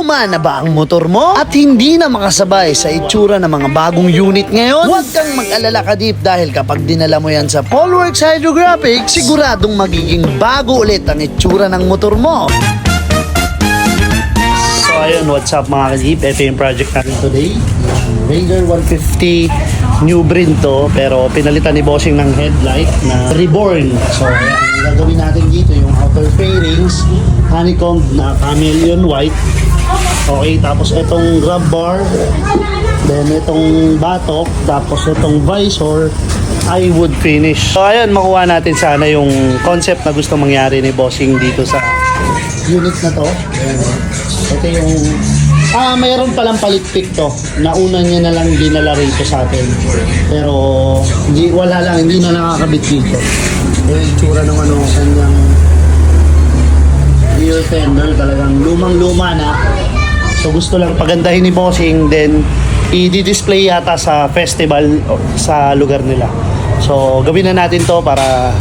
Luma na ba ang motor mo at hindi na makasabay sa itsura ng mga bagong unit ngayon? Huwag kang mag-alala Kadip dahil kapag dinala mo yan sa Polworks Hydrographics, siguradong magiging bago ulit ang itsura ng motor mo. So ayun, what's up mga Kadip? Ito yung project natin today. Raider 150 new brand to, pero pinalitan ni Bossing ng headlight na reborn. So ayan, ang gagawin natin dito yung outer fairings, honeycomb na chameleon white. Okay, tapos itong grab bar, then itong batok, tapos itong visor ay wood finish. So ayun, makuha natin sana yung concept na gusto mangyari ni Bossing dito sa unit na to. Ayan. Ito yung mayroon palang palikpik to. Nauna niya na lang dinala rito sa atin. Pero wala lang, hindi na nakakabit dito. Yung itsura ng kanyang rear fender, talagang lumang-luma na. So gusto lang pagandahin ni Bossing, then i-display yata sa festival sa lugar nila. So gawin na natin to para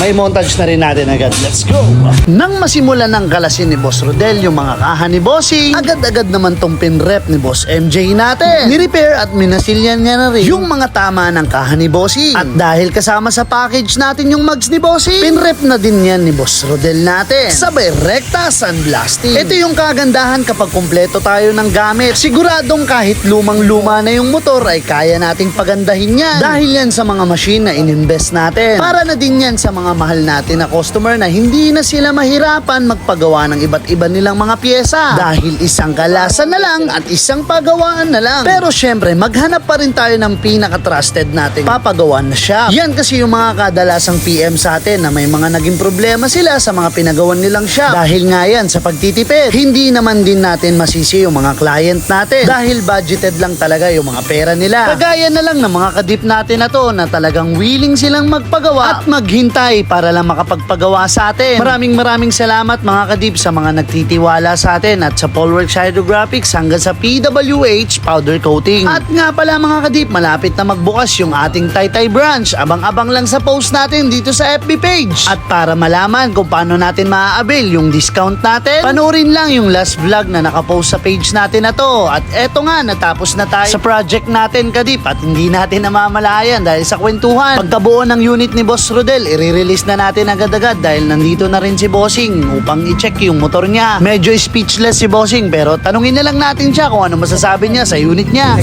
may montage na rin natin agad. Let's go! Nang masimulan ng kalasin ni Boss Rodel yung mga kaha ni Bossing, agad-agad naman tong pinrep ni Boss MJ natin. Ni-repair at minasilyan niya na rin yung mga tama ng kaha ni Bossing. At dahil kasama sa package natin yung mugs ni Bossing, pinrep na din yan ni Boss Rodel natin. Sabay rekta sandblasting. Ito yung kagandahan kapag kumpleto tayo ng gamit. Siguradong kahit lumang-luma na yung motor ay kaya nating pagandahin yan. Dahil yan sa mga machine na ininvest natin. Para na din yan sa mga mahal natin na customer na hindi na sila mahirapan magpagawa ng iba't iba nilang mga pyesa dahil isang kalasan na lang at isang pagawaan na lang. Pero syempre maghanap pa rin tayo ng pinaka-trusted nating papagawan na shop. Yan kasi yung mga kadalasang PM sa atin na may mga naging problema sila sa mga pinagawan nilang shop. Dahil nga yan sa pagtitipid, hindi naman din natin masisi yung mga client natin dahil budgeted lang talaga yung mga pera nila. Kagaya na lang ng mga kadip natin na to na talagang willing silang magpagawa at maghintay para lang makapagpagawa sa atin. Maraming salamat mga kadip sa mga nagtitiwala sa atin at sa Polworks Hydrographics hanggang sa PWH powder coating. At nga pala mga kadip, malapit na magbukas yung ating Taytay branch. Abang-abang lang sa post natin dito sa FB page. At para malaman kung paano natin maa-avail yung discount natin, panoorin lang yung last vlog na nakapost sa page natin na to. At eto nga, natapos na tayo sa project natin kadip at hindi natin namamalayan dahil sa kwentuhan. Pagkabuo ng unit ni Boss Rodel, i-release na natin agad-agad dahil nandito na rin si Bossing upang i-check yung motor niya. Medyo speechless si Bossing pero tanungin na lang natin siya kung ano masasabi niya sa unit niya.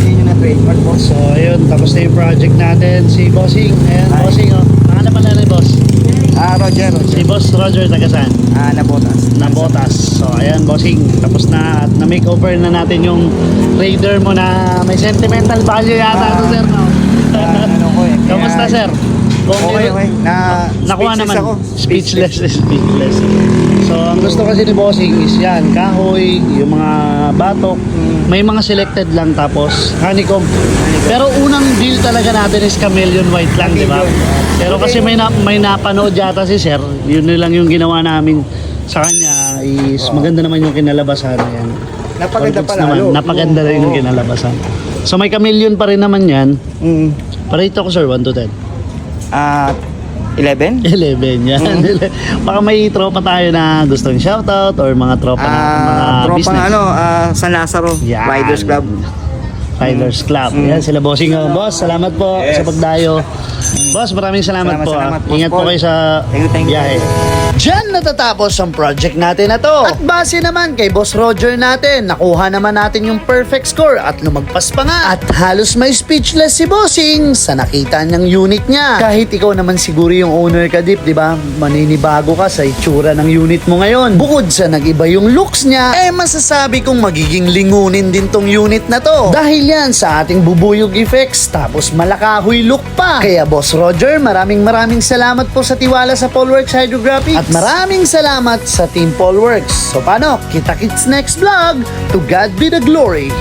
So ayun, tapos na yung project natin. Si Bossing, ayan. Hi. Bossing, oh. Pangalan pala ni Boss? Roger. Si Boss Roger, taga saan? Nabotas. So ayan Bossing, tapos na at na-makeover na natin yung Raider mo na may sentimental value yata ito sir, no? Kamusta sir? Okay. Nakuha naman. Ako. Speechless. So, ang gusto kasi ni Bossing is yan, kahoy, yung mga batok, may mga selected lang tapos honeycomb. Pero unang deal talaga natin is chameleon white lang, di ba? Pero kasi may napanood yata si sir, yun lang yung ginawa namin sa kanya is maganda naman yung kinalabasan. Yan. Napaganda pala. Napaganda rin yung kinalabasan. So, may chameleon pa rin naman yan. Parito ko sir, 1 to 10. 11? 11 yan. Baka may tropa tayo na gustong shoutout or mga tropa na mga tropa business. San Lazaro, Yan. Riders Club. Riders Club. Yan sila Bossing. Boss, salamat po sa pagdayo. Boss, maraming salamat po. Salamat, Ingat po Paul. kayo sa Thank you. biyahe. Diyan natatapos ang project natin na to. At base naman kay Boss Roger natin, nakuha naman natin yung perfect score at lumagpas pa nga. At halos may speechless si Bossing sa nakita niyang unit niya. Kahit ikaw naman siguro yung owner ka, Dip, di ba? Maninibago ka sa itsura ng unit mo ngayon. Bukod sa nag-iba yung looks niya, masasabi kong magiging lingunin din tong unit na to. Dahil yan sa ating bubuyog effects, tapos malakahoy look pa. Kaya Boss Roger, maraming salamat po sa tiwala sa Polworks Hydrographics. At maraming salamat sa Team Polworks. So paano? Kita-kits next vlog. To God be the glory.